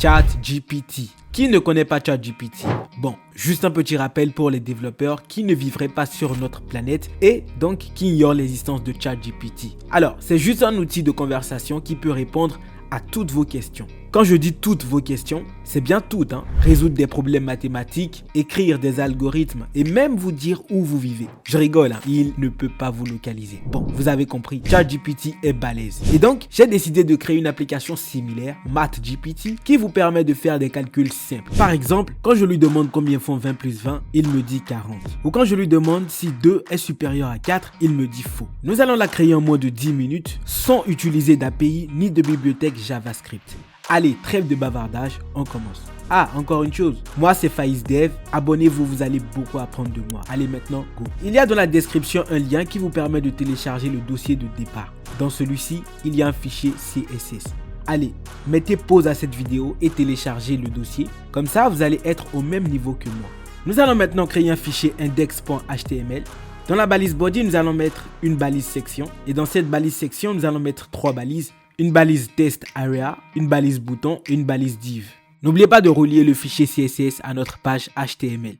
ChatGPT. Qui ne connaît pas ChatGPT? Bon, juste un petit rappel pour les développeurs qui ne vivraient pas sur notre planète et donc qui ignorent l'existence de ChatGPT. Alors, c'est juste un outil de conversation qui peut répondre à toutes vos questions. Quand je dis toutes vos questions, c'est bien toutes, hein. Résoudre des problèmes mathématiques, écrire des algorithmes et même vous dire où vous vivez. Je rigole, hein. Il ne peut pas vous localiser. Bon, vous avez compris, ChatGPT est balèze. Et donc, j'ai décidé de créer une application similaire, MathGPT, qui vous permet de faire des calculs simples. Par exemple, quand je lui demande combien font 20 plus 20, il me dit 40. Ou quand je lui demande si 2 est supérieur à 4, il me dit faux. Nous allons la créer en moins de 10 minutes, sans utiliser d'API ni de bibliothèque JavaScript. Allez, trêve de bavardage, on commence. Ah, encore une chose, moi c'est Faiz Dev, abonnez-vous, vous allez beaucoup apprendre de moi. Allez maintenant, go. Il y a dans la description un lien qui vous permet de télécharger le dossier de départ. Dans celui-ci, il y a un fichier CSS. Allez, mettez pause à cette vidéo et téléchargez le dossier. Comme ça, vous allez être au même niveau que moi. Nous allons maintenant créer un fichier index.html. Dans la balise body, nous allons mettre une balise section. Et dans cette balise section, nous allons mettre 3 balises. Une balise test area, une balise bouton et une balise div. N'oubliez pas de relier le fichier CSS à notre page HTML.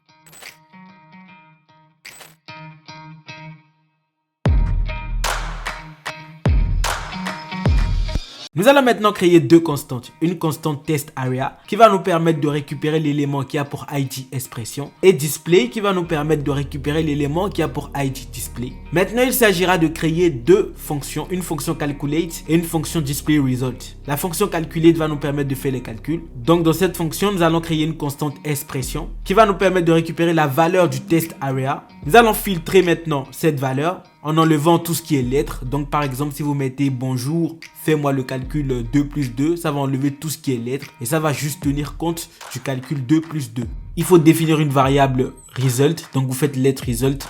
Nous allons maintenant créer deux constantes. Une constante test area qui va nous permettre de récupérer l'élément qui a pour ID expression et display qui va nous permettre de récupérer l'élément qui a pour ID display. Maintenant, il s'agira de créer deux fonctions, une fonction calculate et une fonction display result. La fonction calculate va nous permettre de faire les calculs. Donc dans cette fonction, nous allons créer une constante expression qui va nous permettre de récupérer la valeur du test area. Nous allons filtrer maintenant cette valeur en enlevant tout ce qui est lettres. Donc par exemple, si vous mettez bonjour, fais-moi le calcul 2 plus 2, ça va enlever tout ce qui est lettres et ça va juste tenir compte du calcul 2 plus 2. Il faut définir une variable result, donc vous faites let result.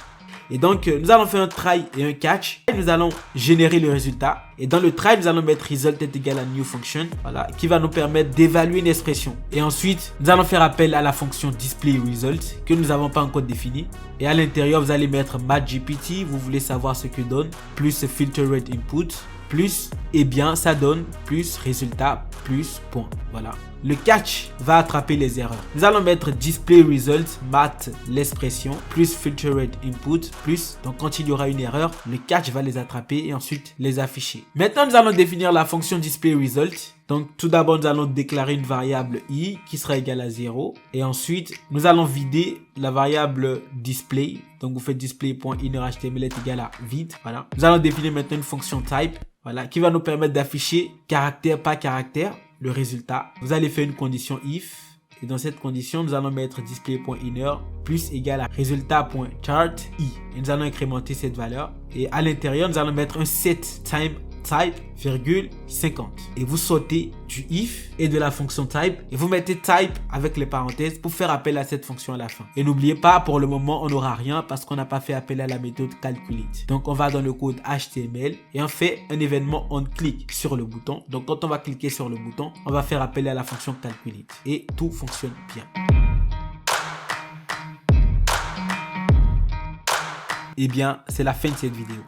Et donc, nous allons faire un try et un catch. Et nous allons générer le résultat. Et dans le try, nous allons mettre result est égal à new function. Voilà, qui va nous permettre d'évaluer une expression. Et ensuite, nous allons faire appel à la fonction display result que nous n'avons pas encore définie. Et à l'intérieur, vous allez mettre MathGPT. Vous voulez savoir ce que donne. Plus filtered input. Plus, et bien, ça donne plus résultat, plus point. Voilà. Le catch va attraper les erreurs. Nous allons mettre display result, math, l'expression, plus filtered input, plus. Donc, quand il y aura une erreur, le catch va les attraper et ensuite les afficher. Maintenant, nous allons définir la fonction display result. Donc, tout d'abord, nous allons déclarer une variable i qui sera égale à 0. Et ensuite, nous allons vider la variable display. Donc, vous faites display.innerHTML est égal à vide. Voilà. Nous allons définir maintenant une fonction type. Voilà, qui va nous permettre d'afficher caractère par caractère le résultat. Vous allez faire une condition if et dans cette condition, nous allons mettre display.inner plus égal à résultat.chart i. Et nous allons incrémenter cette valeur et à l'intérieur, nous allons mettre un set time type, virgule 50 et vous sortez du if et de la fonction type et vous mettez type avec les parenthèses pour faire appel à cette fonction à la fin. Et n'oubliez pas, pour le moment on n'aura rien parce qu'on n'a pas fait appel à la méthode calculate. Donc on va dans le code HTML et on fait un événement, on clique sur le bouton. Donc quand on va cliquer sur le bouton, on va faire appel à la fonction calculate et tout fonctionne bien. Et bien, c'est la fin de cette vidéo.